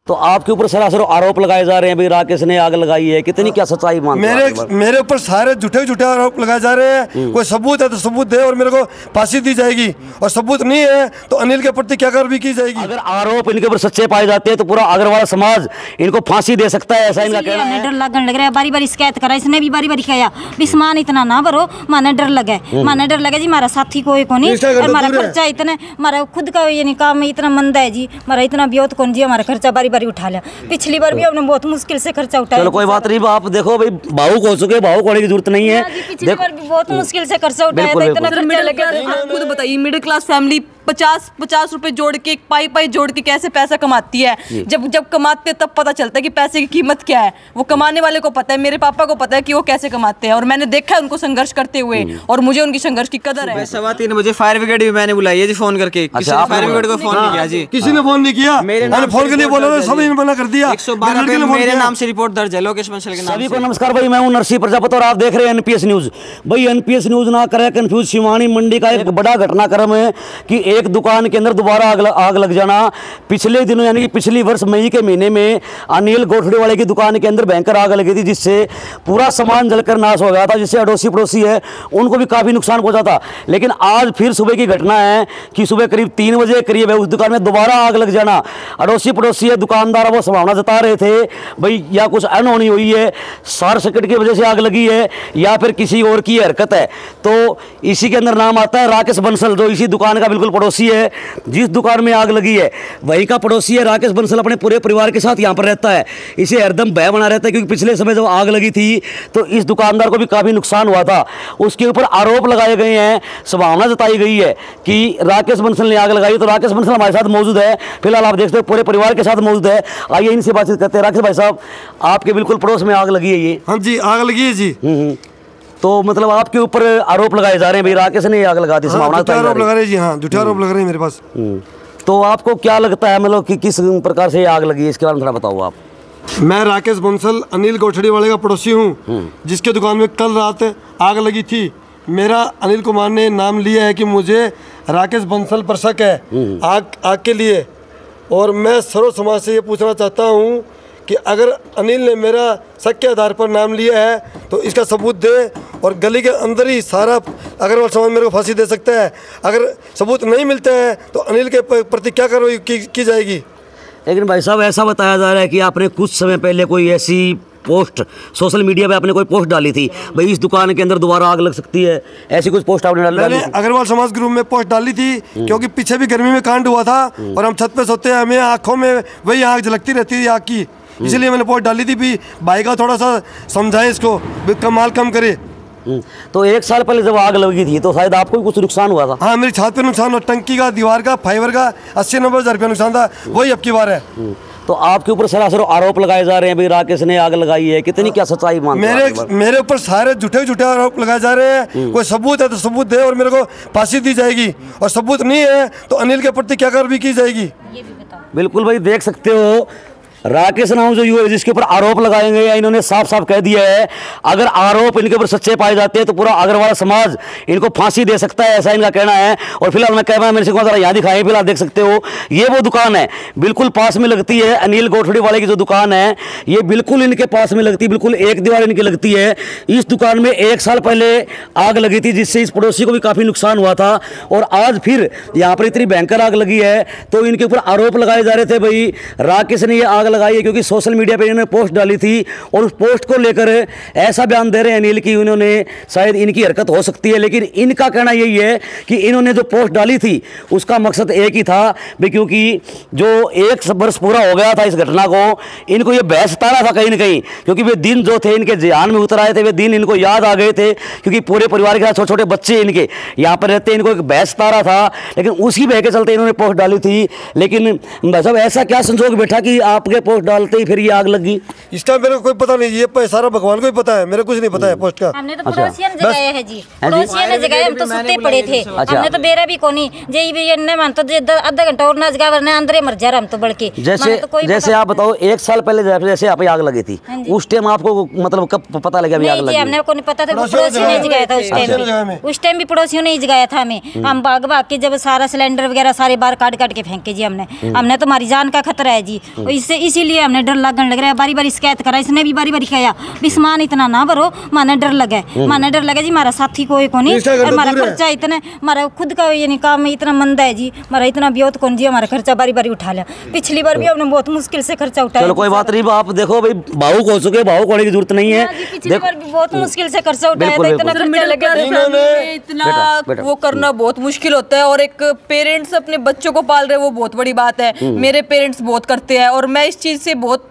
तो आपके ऊपर सरासर आरोप लगाए जा रहे हैं, भाई राकेश ने आग लगाई है, कितनी क्या सच्चाई मानते हैं? मेरे ऊपर सारे झूठे आरोप लगाए जा रहे हैं। कोई सबूत है तो सबूत दे और मेरे को फांसी दी जाएगी, और सबूत नहीं है तो अनिल के प्रति क्या कार्रवाई की जाएगी। अगर आरोप इनके ऊपर सच्चे पाए जाते हैं तो पूरा अग्रवाल समाज इनको फांसी दे सकता है, ऐसा इनका कहना है। डर लगने लग रहा है, बारी बारी शिकायत करा, इसने भी बारी बारी कहा बिस्मान इतना ना भरो, माने डर लगे जी, हमारा साथी कोई को नहीं, और हमारा खर्चा इतना, हमारा खुद का ये काम इतना मंदा है जी, हमारा इतना ब्योत कौन जी, हमारा खर्चा बारी बारी उठा लिया, पिछली बार भी हमने बहुत मुश्किल से खर्चा उठाया। चलो कोई बात नहीं, आप देखो भाई भावुक हो चुके, भावुक होने की जरूरत नहीं है, पिछली बार भी बहुत मुश्किल से खर्चा उठाया था, इतना खर्चा लगा। आप खुद बताइए, मिडिल क्लास फैमिली 50 रुपए जोड़ के, पाई जोड़ के कैसे पैसा कमाती है। जब कमाते तब पता चलता है कि पैसे की कीमत क्या है। वो कमाने वाले को पता है, मेरे पापा को पता है कि वो कैसे कमाते हैं, और मैंने देखा है उनको संघर्ष करते हुए, और मुझे उनकी संघर्ष की कदर है। 3:15 बजे फायर ब्रिगेड भी मैंने बुलाई है जी, फोन करके। किसी ने फायर ब्रिगेड को फोन नहीं किया जी, किसी ने फोन नहीं किया, मैंने फोन के लिए बोला, सभी ने मना कर दिया। 112 पे मेरे नाम से रिपोर्ट दर्ज है, लोकेश बंसल के नाम। सभी को नमस्कार भाई, मैं हूं नरसिंह प्रजापति और आप देख रहे हैं एनपीएस न्यूज। भाई एनपीएस न्यूज ना करे कंफ्यूज, शिवानी मंडी का एक बड़ा घटनाक्रम है कि एक दुकान के अंदर दोबारा आग लग जाना। पिछले दिनों यानी कि पिछली वर्ष मई के महीने में अनिल गोठड़े वाले की दुकान के अंदर भयंकर आग लगी थी, जिससे पूरा सामान जलकर नाश हो गया था, जिससे अड़ोसी पड़ोसी है उनको भी काफी नुकसान पहुंचा था। लेकिन आज फिर सुबह की घटना है कि सुबह करीब 3 बजे करीब है उस दुकान में दोबारा आग लग जाना। अड़ोसी पड़ोसी है, दुकानदार वो संभावना जता रहे थे भाई या कुछ अनहोनी हुई है, शॉर्ट सर्किट की वजह से आग लगी है या फिर किसी और की हरकत है। तो इसी के अंदर नाम आता है राकेश बंसल, जो इसी दुकान का बिल्कुल पड़ोसी है। जिस दुकान में आग लगी है वही का पड़ोसी है राकेश बंसल, अपने पूरे परिवार के साथ यहां पर रहता है। इसे हरदम भय बना रहता है, क्योंकि पिछले समय जब आग लगी थी तो इस दुकानदार को भी काफी नुकसान हुआ था। उसके ऊपर आरोप लगाए गए हैं, संभावना जताई गई है कि राकेश बंसल ने आग लगाई। तो राकेश बंसल हमारे साथ मौजूद है, फिलहाल आप देखते हो पूरे परिवार के साथ मौजूद है। आइए इनसे बातचीत करते हैं। राकेश भाई साहब, आपके बिल्कुल पड़ोस में आग लगी है ये? हाँ जी, आग लगी है जी। तो मतलब आपके ऊपर आरोप लगाए जा रहे हैं भाई राकेश ने आग लगा दी, संभावना आरोप लगा रहे हैं जी। हाँ, झूठे आरोप लग रहे हैं मेरे पास। तो आपको क्या लगता है मतलब कि किस प्रकार से आग लगी है, इसके बारे में थोड़ा बताओ आप। मैं राकेश बंसल अनिल गोठड़ी वाले का पड़ोसी हूँ, जिसके दुकान में कल रात आग लगी थी। मेरा अनिल कुमार ने नाम लिया है कि मुझे राकेश बंसल पर शक है आग के लिए, और मैं सर्व समाज से ये पूछना चाहता हूँ कि अगर अनिल ने मेरा शक के आधार पर नाम लिया है तो इसका सबूत दे, और गली के अंदर ही सारा अग्रवाल समाज मेरे को फांसी दे सकता है। अगर सबूत नहीं मिलता है तो अनिल के प्रति क्या कार्रवाई की जाएगी? लेकिन भाई साहब, ऐसा बताया जा रहा है कि आपने कुछ समय पहले कोई ऐसी पोस्ट सोशल मीडिया पे आपने कोई पोस्ट डाली थी, भाई इस दुकान के अंदर दोबारा आग लग सकती है, ऐसी कुछ पोस्ट आपने डाली? मैंने अग्रवाल समाज ग्रुप में पोस्ट डाली थी, क्योंकि पीछे भी गर्मी में कांड हुआ था और हम छत पे सोते हैं, हमें आंखों में वही आग झलकती रहती है आग की, इसलिए मैंने पोस्ट डाली थी भी भाई का थोड़ा सा समझाए इसको, कमाल कम करे। तो 1 साल पहले जब आग लगी थी तो शायद आपको भी कुछ नुकसान हुआ था? हाँ, मेरी छत पे नुकसान हुआ, टंकी का, दीवार का, फाइबर का 80-90 हज़ार रुपया नुकसान था, वही अब की बार है। तो आपके ऊपर सरासर आरोप लगाए जा रहे हैं भाई राकेश ने आग लगाई है, कितनी क्या सच्चाई मानते हैं? मेरे ऊपर सारे झूठे आरोप लगाए जा रहे हैं। कोई सबूत है तो सबूत दे और मेरे को फांसी दी जाएगी, और सबूत नहीं है तो अनिल के प्रति क्या कार्रवाई की जाएगी, ये भी बताओ। बिल्कुल भाई, देख सकते हो राकेश नाम जो युवा जिसके ऊपर आरोप लगाए गए हैं, इन्होंने साफ साफ कह दिया है अगर आरोप इनके ऊपर सच्चे पाए जाते हैं तो पूरा अग्रवाल समाज इनको फांसी दे सकता है, ऐसा इनका कहना है। और फिलहाल मैं कैमरा मेरे से जरा यहाँ दिखाएं, फिलहाल देख सकते हो ये वो दुकान है बिल्कुल पास में लगती है, अनिल गोठड़ी वाले की जो दुकान है ये बिल्कुल इनके पास में लगती है, बिल्कुल एक दीवार इनकी लगती है। इस दुकान में 1 साल पहले आग लगी थी, जिससे इस पड़ोसी को भी काफी नुकसान हुआ था, और आज फिर यहाँ पर इतनी भयंकर आग लगी है। तो इनके ऊपर आरोप लगाए जा रहे थे भाई राकेश ने ये आग लगाई है, क्योंकि सोशल मीडिया पे इन्होंने पोस्ट डाली थी, और उस पोस्ट को लेकर ऐसा बयान दे रहे हैं अनिल की उन्होंने शायद इनकी हरकत हो सकती है। लेकिन इनका कहना यही है कि इन्होंने जो पोस्ट डाली थी उसका मकसद एक ही था भाई, क्योंकि जो 1 वर्ष पूरा हो गया था इस घटना को, इनको ये बहस तारा था कहीं ना कहीं, क्योंकि वे दिन जो थे इनके ध्यान में उतर आए थे, वे दिन इनको याद आ गए थे, क्योंकि पूरे परिवार के साथ छोटे छोटे बच्चे इनके यहाँ पर रहते, इनको एक बहस तारा था। लेकिन उसी बह के चलते इन्होंने पोस्ट डाली थी। लेकिन भाई साहब, ऐसा क्या संजोग बैठा कि आपके पोस्ट डालते ही फिर ये आग लगी? इसका मेरे को कोई पता नहीं, ये सारा भगवान को ही पता है, मेरे कुछ नहीं पता है पोस्ट का। हमने तो पड़ोसियों ने जगाया है जी, पड़ोसियों ने जगाया, हम तो सुते पड़े थे, हमने तो बेरा भी कोनी जे भी ने मान तो आधा घंटा और ना जगा वरना अंदर मर जा रहा हम तो बड़के। जैसे आप बताओ 1 साल पहले जैसे आप आग लगी थी, उस टाइम आपको मतलब कब पता लगा आग लगी? हमने को नहीं पता था, पड़ोसियों ने जगाया था उस टाइम भी पड़ोसियों ने ही जगाया था हमें। हम भाग भाग के जब सारा सिलेंडर वगैरह सारे बाहर काट के फेंके जी हमने तो हमारी जान का खतरा है जी। इसीलिए हमने डर लगने लग रहा है। बारी बारी शिकायत करा, इसने भी बारी बारी कहा भी सामान इतना ना भरो, माने डर लगे जी। मारा साथी कोई को नहीं, और मारा खर्चा इतना, मारा खुद का ये नहीं काम इतना मंदा है जी, मारा इतना ब्योत कौन जी, हमारा खर्चा बारी बारी उठा लिया। पिछली बार भी हमने बहुत मुश्किल से खर्चा उठाया। चलो कोई बात नहीं, आप देखो भाई भावुक हो चुके, भावुक होने की जरूरत नहीं है। पिछली बार भी बहुत मुश्किल से खर्चा उठाया था, इतना खर्चा लगा, इतना वो करना बहुत मुश्किल होता है। और एक पेरेंट्स अपने बच्चों को पाल रहे, वो बहुत बड़ी बात है। मेरे पेरेंट्स बहुत करते हैं, और मैं इस चीज़ से बहुत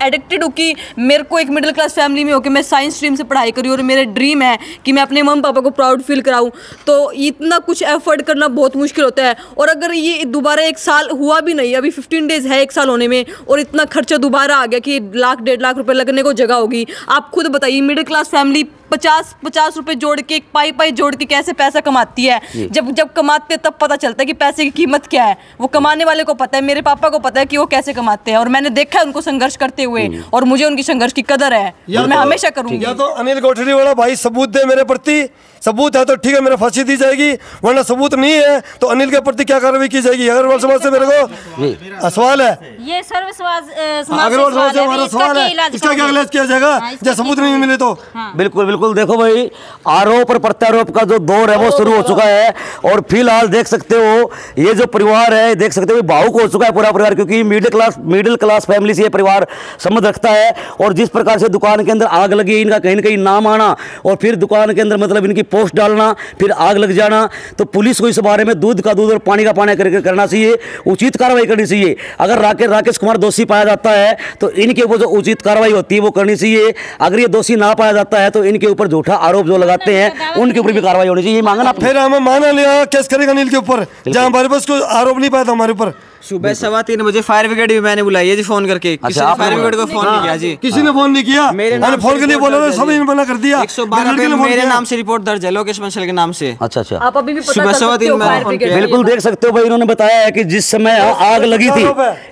एडिक्टेड हूँ कि मेरे को एक मिडिल क्लास फैमिली में होकर मैं साइंस स्ट्रीम से पढ़ाई करी, और मेरे ड्रीम है कि मैं अपने मम्मी पापा को प्राउड फील कराऊँ। तो इतना कुछ एफर्ट करना बहुत मुश्किल होता है। और अगर ये दोबारा 1 साल हुआ भी नहीं, अभी 15 डेज है 1 साल होने में, और इतना खर्चा दोबारा आ गया कि 1 1.5 लाख रुपए लगने को जगह होगी। आप खुद बताइए, मिडिल क्लास फैमिली 50 रुपए जोड़ के, एक पाई जोड़ के कैसे पैसा कमाती है। जब कमाते तब पता चलता है कि पैसे की कीमत क्या है। वो कमाने वाले को पता है, मेरे पापा को पता है कि वो कैसे कमाते हैं, और मैंने देखा है उनको संघर्ष करते हुए, और मुझे उनकी संघर्ष की कदर है, और मैं हमेशा करूंगी। या तो अनिल कोठरी वाला भाई सबूत दे मेरे प्रति, सबूत है तो ठीक है, मेरे फांसी दी जाएगी, वरना सबूत नहीं है तो अनिल के प्रति क्या कार्रवाई की जाएगी। अग्रवाल समाज से मेरे को सवाल है, ये सर्व समाज अग्रवाल समाज से हमारा सवाल है, इसका क्या इलाज किया जाएगा जब सबूत नहीं मिले तो। बिल्कुल बिल्कुल, देखो भाई आरोप और प्रत्यारोप का जो दौर है वो शुरू हो चुका है, और फिलहाल देख सकते हो ये जो परिवार है, देख सकते हो भावुक हो चुका है पूरा परिवार, क्योंकि मिडिल क्लास फैमिली से ये परिवार संबंध रखता है। और जिस प्रकार से दुकान के अंदर आग लगी, इनका कहीं ना कहीं नाम आना, और फिर दुकान के अंदर मतलब इनकी पोस्ट डालना, फिर आग लग जाना, तो पुलिस को इस बारे में दूध का दूध और पानी का पानी करके करना चाहिए, उचित कार्रवाई करनी चाहिए। अगर राकेश कुमार दोषी पाया जाता है तो इनके ऊपर जो उचित कार्रवाई होती है वो करनी चाहिए। अगर ये दोषी ना पाया जाता है तो इनके ऊपर झूठा आरोप जो लगाते हैं उनके ऊपर भी कार्रवाई होनी चाहिए। मांगना फिर हमें माना लिया केस करेगा अनिल के ऊपर, जहाँ हमारे पास कोई आरोप नहीं पाया था हमारे ऊपर। सुबह 3:15 बजे फायर ब्रिगेड भी मैंने बुलाई है जी, फोन करके। किसी ने फायर ब्रिगेड को फोन नहीं किया जी, किसी ने फोन नहीं किया, मैंने फोन के लिए बोला था, सभी ने मना कर दिया। 112 पे मेरे नाम से रिपोर्ट दर्ज है, लोकेश बंसल के नाम से। अच्छा, आप अभी भी पता सुबह कर सकते हो 3:15 बिल्कुल देख सकते हो भाई, इन्होंने बताया है कि जिस समय यहाँ आग लगी थी,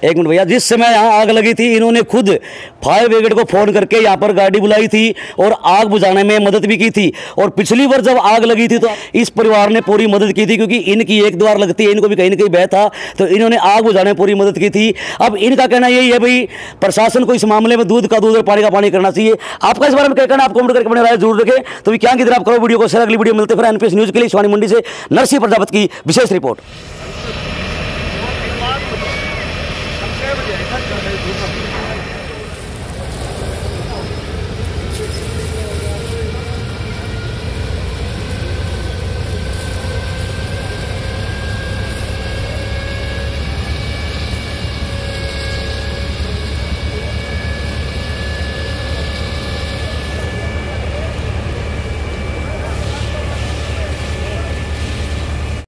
एक मिनट भैया, जिस समय यहाँ आग लगी थी इन्होंने खुद फायर ब्रिगेड को फोन करके यहाँ पर गाड़ी बुलाई थी और आग बुझाने में मदद भी की थी। और पिछली बार जब आग लगी थी तो इस परिवार ने पूरी मदद की थी, क्योंकि इनकी 1-2 बार लगती है, इनको भी कहीं ना कहीं भय था, तो इन्होंने आग बुझाने में पूरी मदद की थी। अब इनका कहना यही है भाई प्रशासन को इस मामले में दूध का दूध और पानी का पानी करना चाहिए। आपका इस बारे में क्या कहना, आप कमेंट करके अपनी राय जरूर रखें। तो क्या किधर आप करो वीडियो को शेयर, अगली वीडियो मिलते फिर एनपीएस न्यूज के लिए। शिवानी मंडी से नरसिंह प्रजापति की विशेष रिपोर्ट।